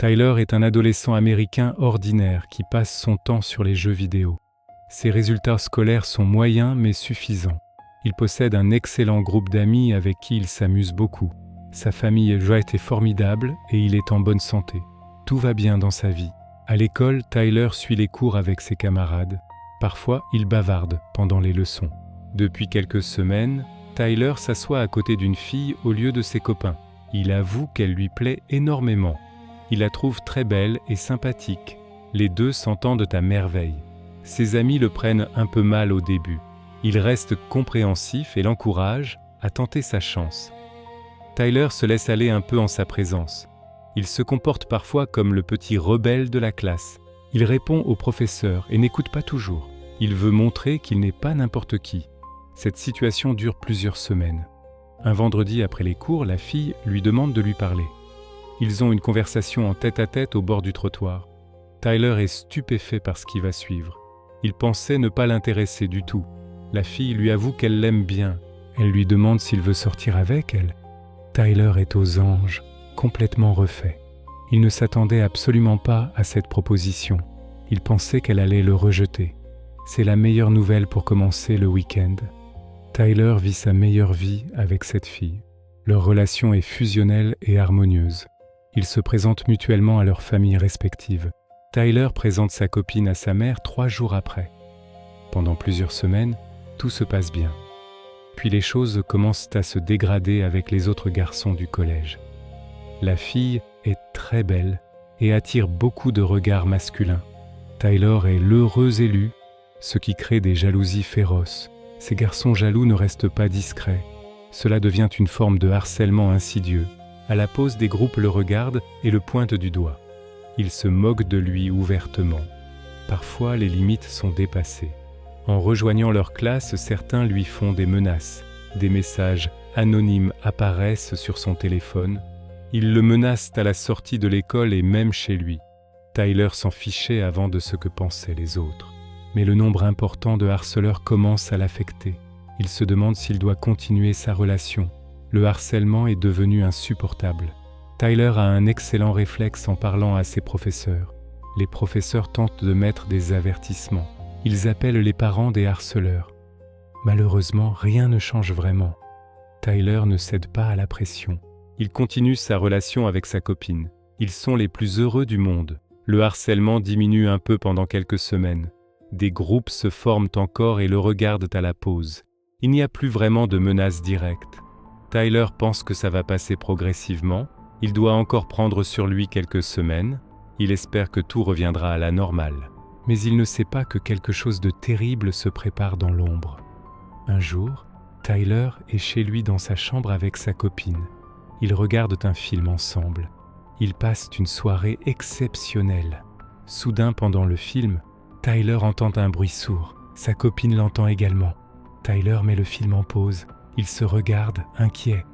Tyler est un adolescent américain ordinaire qui passe son temps sur les jeux vidéo. Ses résultats scolaires sont moyens mais suffisants. Il possède un excellent groupe d'amis avec qui il s'amuse beaucoup. Sa famille est formidable et il est en bonne santé. Tout va bien dans sa vie. À l'école, Tyler suit les cours avec ses camarades. Parfois, il bavarde pendant les leçons. Depuis quelques semaines, Tyler s'assoit à côté d'une fille au lieu de ses copains. Il avoue qu'elle lui plaît énormément. Il la trouve très belle et sympathique. Les deux s'entendent à merveille. Ses amis le prennent un peu mal au début. Il reste compréhensif et l'encourage à tenter sa chance. Tyler se laisse aller un peu en sa présence. Il se comporte parfois comme le petit rebelle de la classe. Il répond au professeur et n'écoute pas toujours. Il veut montrer qu'il n'est pas n'importe qui. Cette situation dure plusieurs semaines. Un vendredi après les cours, la fille lui demande de lui parler. Ils ont une conversation en tête-à-tête au bord du trottoir. Tyler est stupéfait par ce qui va suivre. Il pensait ne pas l'intéresser du tout. La fille lui avoue qu'elle l'aime bien. Elle lui demande s'il veut sortir avec elle. Tyler est aux anges, complètement refait. Il ne s'attendait absolument pas à cette proposition. Il pensait qu'elle allait le rejeter. C'est la meilleure nouvelle pour commencer le week-end. Tyler vit sa meilleure vie avec cette fille. Leur relation est fusionnelle et harmonieuse. Ils se présentent mutuellement à leurs familles respectives. Tyler présente sa copine à sa mère 3 jours après. Pendant plusieurs semaines, tout se passe bien. Puis les choses commencent à se dégrader avec les autres garçons du collège. La fille est très belle et attire beaucoup de regards masculins. Tyler est l'heureux élu, ce qui crée des jalousies féroces. Ces garçons jaloux ne restent pas discrets. Cela devient une forme de harcèlement insidieux. À la pause, des groupes le regardent et le pointent du doigt. Ils se moquent de lui ouvertement. Parfois, les limites sont dépassées. En rejoignant leur classe, certains lui font des menaces. Des messages anonymes apparaissent sur son téléphone. Ils le menacent à la sortie de l'école et même chez lui. Tyler s'en fichait avant de ce que pensaient les autres. Mais le nombre important de harceleurs commence à l'affecter. Il se demande s'il doit continuer sa relation. Le harcèlement est devenu insupportable. Tyler a un excellent réflexe en parlant à ses professeurs. Les professeurs tentent de mettre des avertissements. Ils appellent les parents des harceleurs. Malheureusement, rien ne change vraiment. Tyler ne cède pas à la pression. Il continue sa relation avec sa copine. Ils sont les plus heureux du monde. Le harcèlement diminue un peu pendant quelques semaines. Des groupes se forment encore et le regardent à la pause. Il n'y a plus vraiment de menaces directes. Tyler pense que ça va passer progressivement. Il doit encore prendre sur lui quelques semaines. Il espère que tout reviendra à la normale. Mais il ne sait pas que quelque chose de terrible se prépare dans l'ombre. Un jour, Tyler est chez lui dans sa chambre avec sa copine. Ils regardent un film ensemble. Ils passent une soirée exceptionnelle. Soudain, pendant le film, Tyler entend un bruit sourd. Sa copine l'entend également. Tyler met le film en pause. Il se regarde, inquiet.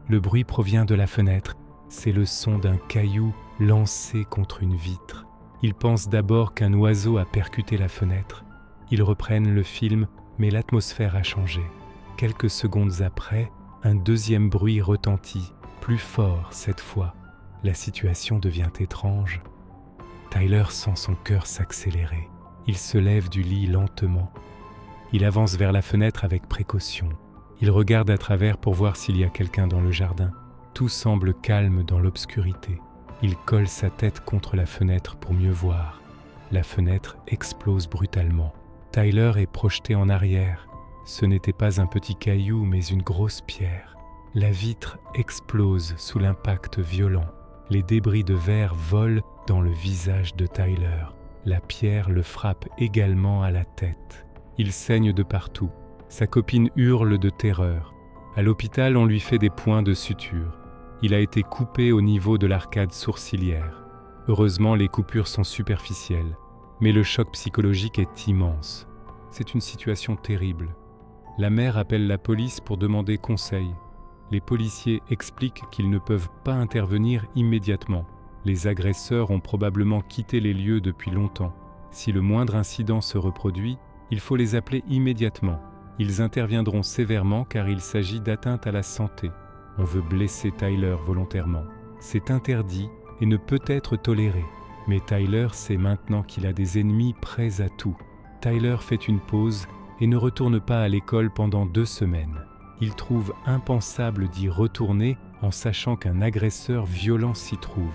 Le bruit provient de la fenêtre. C'est le son d'un caillou lancé contre une vitre. Ils pensent d'abord qu'un oiseau a percuté la fenêtre. Ils reprennent le film, mais l'atmosphère a changé. Quelques secondes après, un deuxième bruit retentit, plus fort cette fois. La situation devient étrange. Tyler sent son cœur s'accélérer. Il se lève du lit lentement. Il avance vers la fenêtre avec précaution. Il regarde à travers pour voir s'il y a quelqu'un dans le jardin. Tout semble calme dans l'obscurité. Il colle sa tête contre la fenêtre pour mieux voir. La fenêtre explose brutalement. Tyler est projeté en arrière. Ce n'était pas un petit caillou, mais une grosse pierre. La vitre explose sous l'impact violent. Les débris de verre volent dans le visage de Tyler. La pierre le frappe également à la tête. Il saigne de partout. Sa copine hurle de terreur. À l'hôpital, on lui fait des points de suture. Il a été coupé au niveau de l'arcade sourcilière. Heureusement, les coupures sont superficielles. Mais le choc psychologique est immense. C'est une situation terrible. La mère appelle la police pour demander conseil. Les policiers expliquent qu'ils ne peuvent pas intervenir immédiatement. Les agresseurs ont probablement quitté les lieux depuis longtemps. Si le moindre incident se reproduit, il faut les appeler immédiatement. Ils interviendront sévèrement car il s'agit d'atteinte à la santé. On veut blesser Tyler volontairement. C'est interdit, et ne peut être toléré. Mais Tyler sait maintenant qu'il a des ennemis prêts à tout. Tyler fait une pause et ne retourne pas à l'école pendant 2 semaines. Il trouve impensable d'y retourner en sachant qu'un agresseur violent s'y trouve.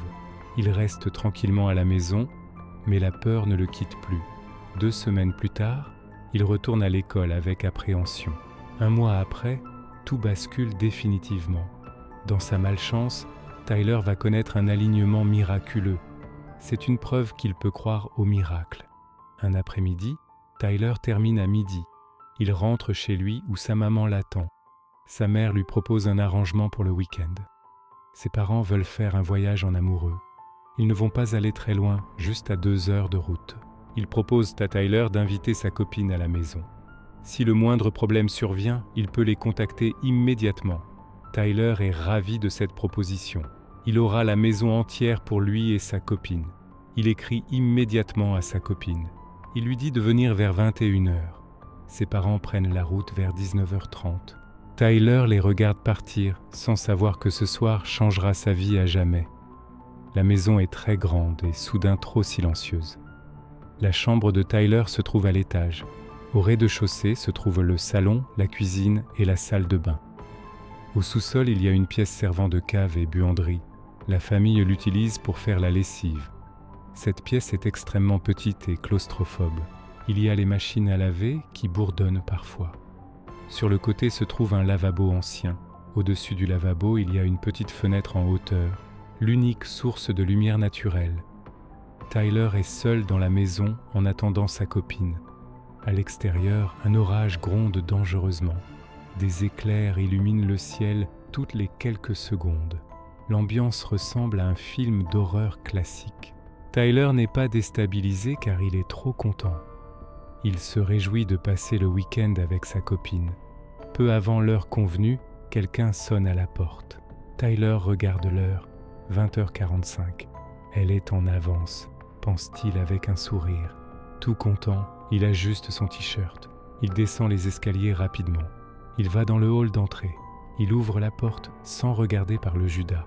Il reste tranquillement à la maison, mais la peur ne le quitte plus. 2 semaines plus tard, il retourne à l'école avec appréhension. 1 mois après, tout bascule définitivement. Dans sa malchance, Tyler va connaître un alignement miraculeux. C'est une preuve qu'il peut croire au miracle. Un après-midi, Tyler termine à midi. Il rentre chez lui où sa maman l'attend. Sa mère lui propose un arrangement pour le week-end. Ses parents veulent faire un voyage en amoureux. Ils ne vont pas aller très loin, juste à 2 heures de route. Ils proposent à Tyler d'inviter sa copine à la maison. Si le moindre problème survient, il peut les contacter immédiatement. Tyler est ravi de cette proposition. Il aura la maison entière pour lui et sa copine. Il écrit immédiatement à sa copine. Il lui dit de venir vers 21h. Ses parents prennent la route vers 19h30. Tyler les regarde partir sans savoir que ce soir changera sa vie à jamais. La maison est très grande et soudain trop silencieuse. La chambre de Tyler se trouve à l'étage. Au rez-de-chaussée se trouvent le salon, la cuisine et la salle de bain. Au sous-sol, il y a une pièce servant de cave et buanderie. La famille l'utilise pour faire la lessive. Cette pièce est extrêmement petite et claustrophobe. Il y a les machines à laver qui bourdonnent parfois. Sur le côté se trouve un lavabo ancien. Au-dessus du lavabo, il y a une petite fenêtre en hauteur, l'unique source de lumière naturelle. Tyler est seul dans la maison en attendant sa copine. À l'extérieur, un orage gronde dangereusement. Des éclairs illuminent le ciel toutes les quelques secondes. L'ambiance ressemble à un film d'horreur classique. Tyler n'est pas déstabilisé car il est trop content. Il se réjouit de passer le week-end avec sa copine. Peu avant l'heure convenue, quelqu'un sonne à la porte. Tyler regarde l'heure, 20h45. Elle est en avance, pense-t-il avec un sourire. Tout content, il ajuste son t-shirt. Il descend les escaliers rapidement. Il va dans le hall d'entrée. Il ouvre la porte sans regarder par le Judas.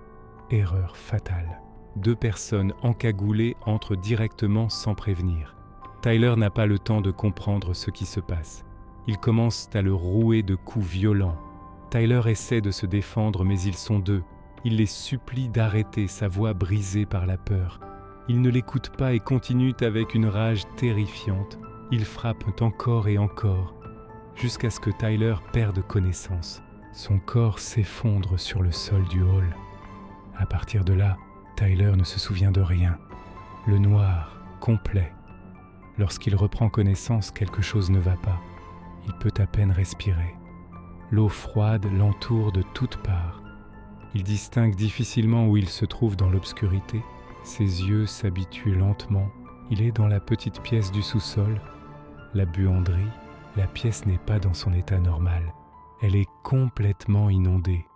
Erreur fatale. 2 personnes encagoulées entrent directement sans prévenir. Tyler n'a pas le temps de comprendre ce qui se passe. Ils commencent à le rouer de coups violents. Tyler essaie de se défendre, mais ils sont 2. Il les supplie d'arrêter, sa voix brisée par la peur. Ils ne l'écoutent pas et continuent avec une rage terrifiante. Ils frappent encore et encore, jusqu'à ce que Tyler perde connaissance. Son corps s'effondre sur le sol du hall. À partir de là, Tyler ne se souvient de rien. Le noir, complet. Lorsqu'il reprend connaissance, quelque chose ne va pas. Il peut à peine respirer. L'eau froide l'entoure de toutes parts. Il distingue difficilement où il se trouve dans l'obscurité. Ses yeux s'habituent lentement. Il est dans la petite pièce du sous-sol. La buanderie, la pièce n'est pas dans son état normal. Elle est complètement inondée.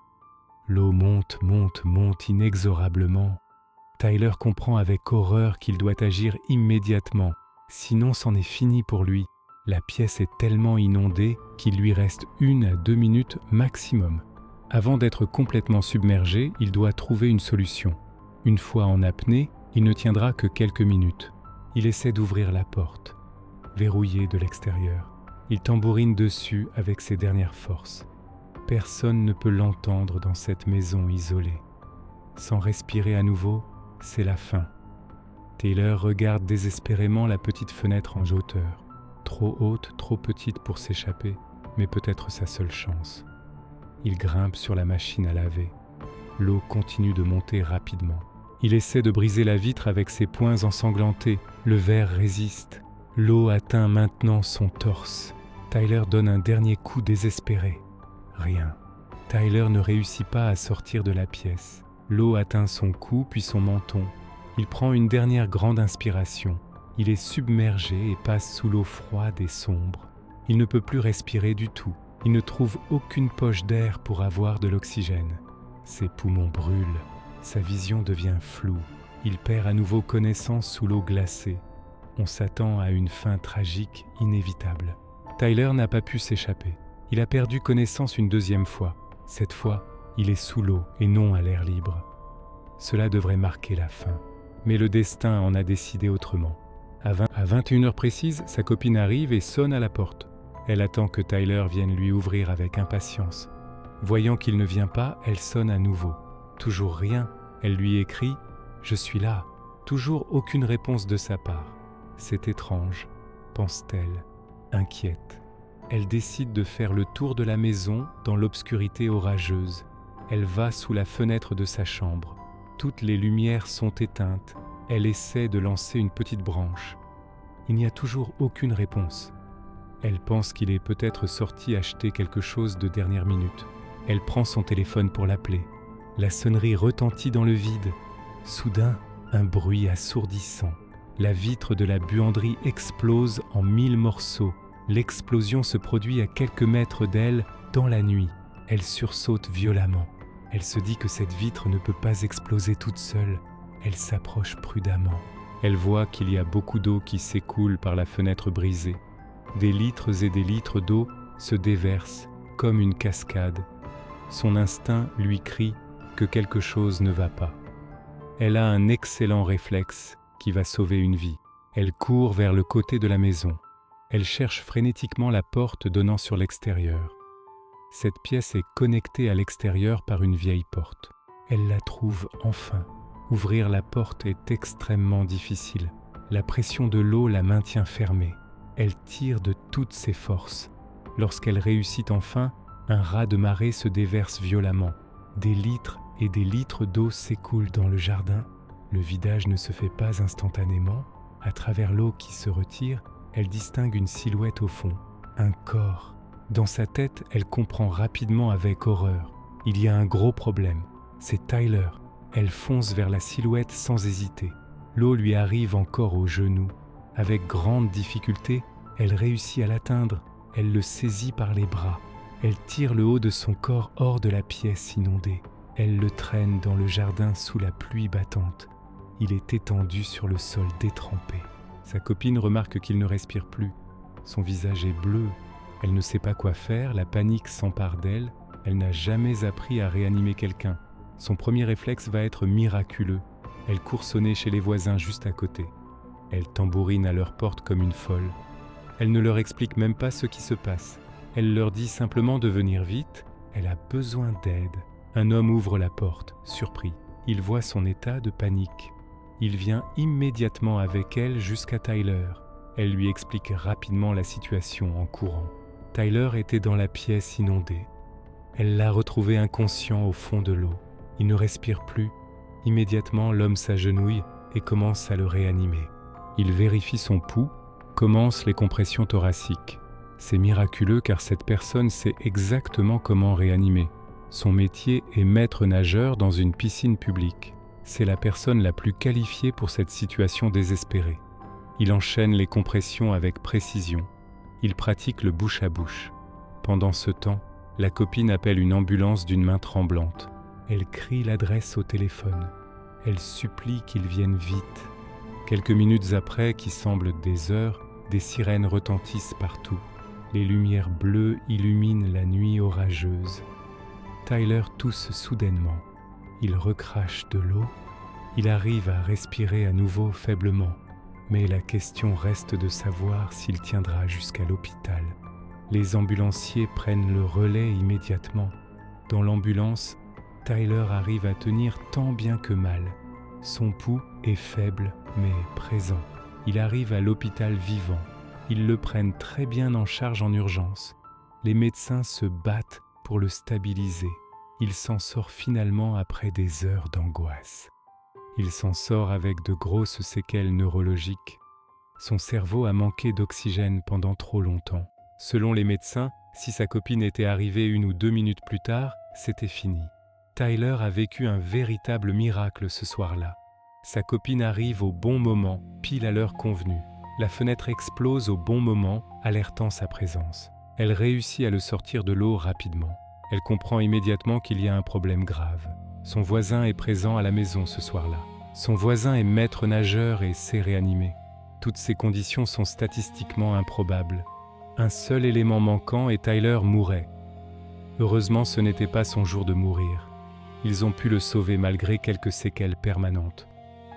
L'eau monte inexorablement. Tyler comprend avec horreur qu'il doit agir immédiatement. Sinon, c'en est fini pour lui. La pièce est tellement inondée qu'il lui reste 1 à 2 minutes maximum. Avant d'être complètement submergé, il doit trouver une solution. Une fois en apnée, il ne tiendra que quelques minutes. Il essaie d'ouvrir la porte, verrouillée de l'extérieur. Il tambourine dessus avec ses dernières forces. Personne ne peut l'entendre dans cette maison isolée. Sans respirer à nouveau, c'est la fin. Tyler regarde désespérément la petite fenêtre en hauteur. Trop haute, trop petite pour s'échapper, mais peut-être sa seule chance. Il grimpe sur la machine à laver. L'eau continue de monter rapidement. Il essaie de briser la vitre avec ses poings ensanglantés. Le verre résiste. L'eau atteint maintenant son torse. Tyler donne un dernier coup désespéré. Rien. Tyler ne réussit pas à sortir de la pièce. L'eau atteint son cou puis son menton. Il prend une dernière grande inspiration. Il est submergé et passe sous l'eau froide et sombre. Il ne peut plus respirer du tout. Il ne trouve aucune poche d'air pour avoir de l'oxygène. Ses poumons brûlent. Sa vision devient floue. Il perd à nouveau connaissance sous l'eau glacée. On s'attend à une fin tragique inévitable. Tyler n'a pas pu s'échapper. Il a perdu connaissance une 2e fois. Cette fois, il est sous l'eau et non à l'air libre. Cela devrait marquer la fin. Mais le destin en a décidé autrement. À 21h précise, sa copine arrive et sonne à la porte. Elle attend que Tyler vienne lui ouvrir avec impatience. Voyant qu'il ne vient pas, elle sonne à nouveau. Toujours rien. Elle lui écrit « Je suis là ». Toujours aucune réponse de sa part. C'est étrange, pense-t-elle, inquiète. Elle décide de faire le tour de la maison dans l'obscurité orageuse. Elle va sous la fenêtre de sa chambre. Toutes les lumières sont éteintes. Elle essaie de lancer une petite branche. Il n'y a toujours aucune réponse. Elle pense qu'il est peut-être sorti acheter quelque chose de dernière minute. Elle prend son téléphone pour l'appeler. La sonnerie retentit dans le vide. Soudain, un bruit assourdissant. La vitre de la buanderie explose en 1000 morceaux. L'explosion se produit à quelques mètres d'elle dans la nuit. Elle sursaute violemment. Elle se dit que cette vitre ne peut pas exploser toute seule. Elle s'approche prudemment. Elle voit qu'il y a beaucoup d'eau qui s'écoule par la fenêtre brisée. Des litres et des litres d'eau se déversent comme une cascade. Son instinct lui crie que quelque chose ne va pas. Elle a un excellent réflexe qui va sauver une vie. Elle court vers le côté de la maison. Elle cherche frénétiquement la porte donnant sur l'extérieur. Cette pièce est connectée à l'extérieur par une vieille porte. Elle la trouve enfin. Ouvrir la porte est extrêmement difficile. La pression de l'eau la maintient fermée. Elle tire de toutes ses forces. Lorsqu'elle réussit enfin, un raz de marée se déverse violemment. Des litres et des litres d'eau s'écoulent dans le jardin. Le vidage ne se fait pas instantanément. À travers l'eau qui se retire, elle distingue une silhouette au fond, un corps. Dans sa tête, elle comprend rapidement avec horreur. Il y a un gros problème. C'est Tyler. Elle fonce vers la silhouette sans hésiter. L'eau lui arrive encore aux genoux. Avec grande difficulté, elle réussit à l'atteindre. Elle le saisit par les bras. Elle tire le haut de son corps hors de la pièce inondée. Elle le traîne dans le jardin sous la pluie battante. Il est étendu sur le sol détrempé. Sa copine remarque qu'il ne respire plus. Son visage est bleu. Elle ne sait pas quoi faire, la panique s'empare d'elle. Elle n'a jamais appris à réanimer quelqu'un. Son premier réflexe va être miraculeux. Elle court sonner chez les voisins juste à côté. Elle tambourine à leur porte comme une folle. Elle ne leur explique même pas ce qui se passe. Elle leur dit simplement de venir vite. Elle a besoin d'aide. Un homme ouvre la porte, surpris. Il voit son état de panique. Il vient immédiatement avec elle jusqu'à Tyler. Elle lui explique rapidement la situation en courant. Tyler était dans la pièce inondée. Elle l'a retrouvé inconscient au fond de l'eau. Il ne respire plus. Immédiatement, l'homme s'agenouille et commence à le réanimer. Il vérifie son pouls, commence les compressions thoraciques. C'est miraculeux car cette personne sait exactement comment réanimer. Son métier est maître nageur dans une piscine publique. C'est la personne la plus qualifiée pour cette situation désespérée. Il enchaîne les compressions avec précision. Il pratique le bouche à bouche. Pendant ce temps, la copine appelle une ambulance d'une main tremblante. Elle crie l'adresse au téléphone. Elle supplie qu'il vienne vite. Quelques minutes après, qui semblent des heures, des sirènes retentissent partout. Les lumières bleues illuminent la nuit orageuse. Tyler tousse soudainement. Il recrache de l'eau. Il arrive à respirer à nouveau faiblement. Mais la question reste de savoir s'il tiendra jusqu'à l'hôpital. Les ambulanciers prennent le relais immédiatement. Dans l'ambulance, Tyler arrive à tenir tant bien que mal. Son pouls est faible mais présent. Il arrive à l'hôpital vivant. Ils le prennent très bien en charge en urgence. Les médecins se battent pour le stabiliser. Il s'en sort finalement après des heures d'angoisse. Il s'en sort avec de grosses séquelles neurologiques. Son cerveau a manqué d'oxygène pendant trop longtemps. Selon les médecins, si sa copine était arrivée 1 ou 2 minutes plus tard, c'était fini. Tyler a vécu un véritable miracle ce soir-là. Sa copine arrive au bon moment, pile à l'heure convenue. La fenêtre explose au bon moment, alertant sa présence. Elle réussit à le sortir de l'eau rapidement. Elle comprend immédiatement qu'il y a un problème grave. Son voisin est présent à la maison ce soir-là. Son voisin est maître nageur et sait réanimer. Toutes ces conditions sont statistiquement improbables. Un seul élément manquant et Tyler mourrait. Heureusement, ce n'était pas son jour de mourir. Ils ont pu le sauver malgré quelques séquelles permanentes.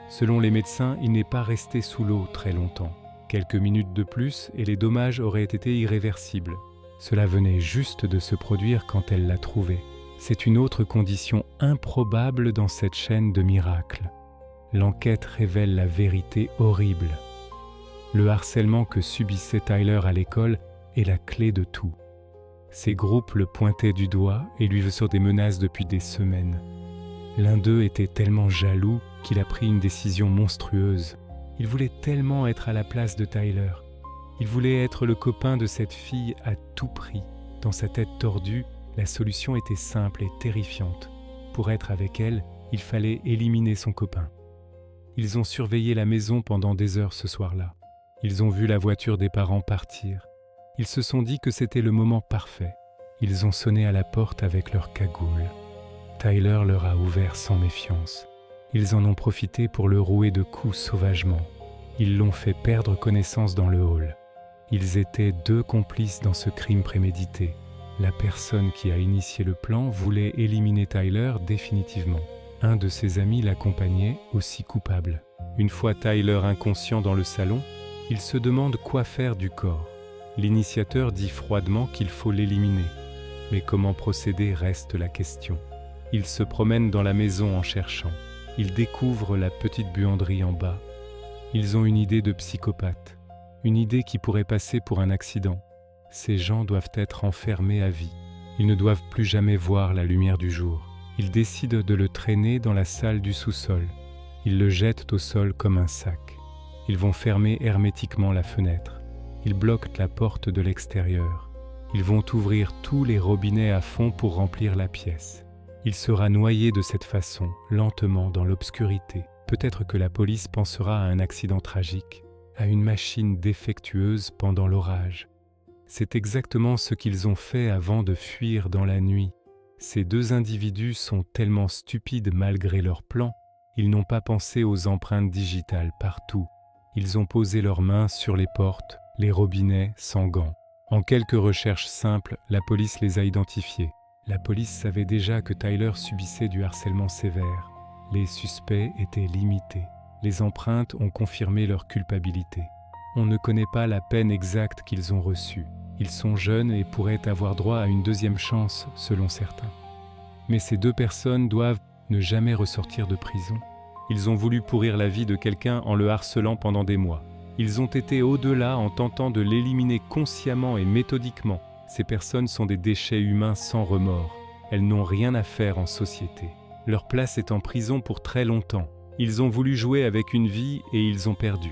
Selon les médecins, il n'est pas resté sous l'eau très longtemps. Quelques minutes de plus et les dommages auraient été irréversibles. Cela venait juste de se produire quand elle l'a trouvé. C'est une autre condition improbable dans cette chaîne de miracles. L'enquête révèle la vérité horrible. Le harcèlement que subissait Tyler à l'école est la clé de tout. Ces groupes le pointaient du doigt et lui faisaient des menaces depuis des semaines. L'un d'eux était tellement jaloux qu'il a pris une décision monstrueuse. Il voulait tellement être à la place de Tyler. Il voulait être le copain de cette fille à tout prix. Dans sa tête tordue, la solution était simple et terrifiante. Pour être avec elle, il fallait éliminer son copain. Ils ont surveillé la maison pendant des heures ce soir-là. Ils ont vu la voiture des parents partir. Ils se sont dit que c'était le moment parfait. Ils ont sonné à la porte avec leur cagoule. Tyler leur a ouvert sans méfiance. Ils en ont profité pour le rouer de coups sauvagement. Ils l'ont fait perdre connaissance dans le hall. Ils étaient 2 complices dans ce crime prémédité. La personne qui a initié le plan voulait éliminer Tyler définitivement. Un de ses amis l'accompagnait, aussi coupable. Une fois Tyler inconscient dans le salon, il se demande quoi faire du corps. L'initiateur dit froidement qu'il faut l'éliminer. Mais comment procéder reste la question. Il se promène dans la maison en cherchant. Ils découvrent la petite buanderie en bas. Ils ont une idée de psychopathe. Une idée qui pourrait passer pour un accident. Ces gens doivent être enfermés à vie. Ils ne doivent plus jamais voir la lumière du jour. Ils décident de le traîner dans la salle du sous-sol. Ils le jettent au sol comme un sac. Ils vont fermer hermétiquement la fenêtre. Ils bloquent la porte de l'extérieur. Ils vont ouvrir tous les robinets à fond pour remplir la pièce. Il sera noyé de cette façon, lentement dans l'obscurité. Peut-être que la police pensera à un accident tragique, à une machine défectueuse pendant l'orage. C'est exactement ce qu'ils ont fait avant de fuir dans la nuit. Ces 2 individus sont tellement stupides malgré leur plan, ils n'ont pas pensé aux empreintes digitales partout. Ils ont posé leurs mains sur les portes, les robinets, sans gants. En quelques recherches simples, la police les a identifiés. La police savait déjà que Tyler subissait du harcèlement sévère. Les suspects étaient limités. Les empreintes ont confirmé leur culpabilité. On ne connaît pas la peine exacte qu'ils ont reçue. Ils sont jeunes et pourraient avoir droit à une 2e chance, selon certains. Mais ces 2 personnes doivent ne jamais ressortir de prison. Ils ont voulu pourrir la vie de quelqu'un en le harcelant pendant des mois. Ils ont été au-delà en tentant de l'éliminer consciemment et méthodiquement. Ces personnes sont des déchets humains sans remords. Elles n'ont rien à faire en société. Leur place est en prison pour très longtemps. Ils ont voulu jouer avec une vie et ils ont perdu.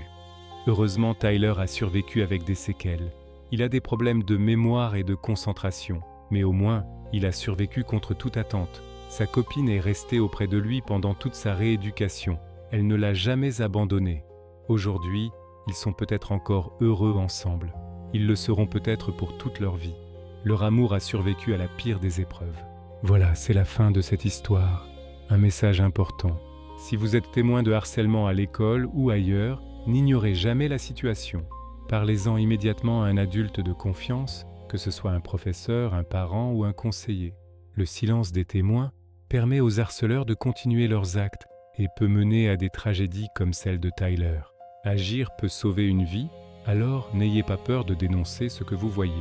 Heureusement, Tyler a survécu avec des séquelles. Il a des problèmes de mémoire et de concentration, mais au moins, il a survécu contre toute attente. Sa copine est restée auprès de lui pendant toute sa rééducation. Elle ne l'a jamais abandonné. Aujourd'hui, ils sont peut-être encore heureux ensemble. Ils le seront peut-être pour toute leur vie. Leur amour a survécu à la pire des épreuves. Voilà, c'est la fin de cette histoire. Un message important. Si vous êtes témoin de harcèlement à l'école ou ailleurs, n'ignorez jamais la situation. Parlez-en immédiatement à un adulte de confiance, que ce soit un professeur, un parent ou un conseiller. Le silence des témoins permet aux harceleurs de continuer leurs actes et peut mener à des tragédies comme celle de Tyler. Agir peut sauver une vie, alors n'ayez pas peur de dénoncer ce que vous voyez.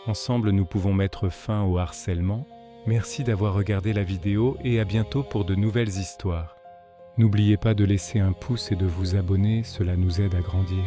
Ensemble, nous pouvons mettre fin au harcèlement. Merci d'avoir regardé la vidéo et à bientôt pour de nouvelles histoires. N'oubliez pas de laisser un pouce et de vous abonner, cela nous aide à grandir.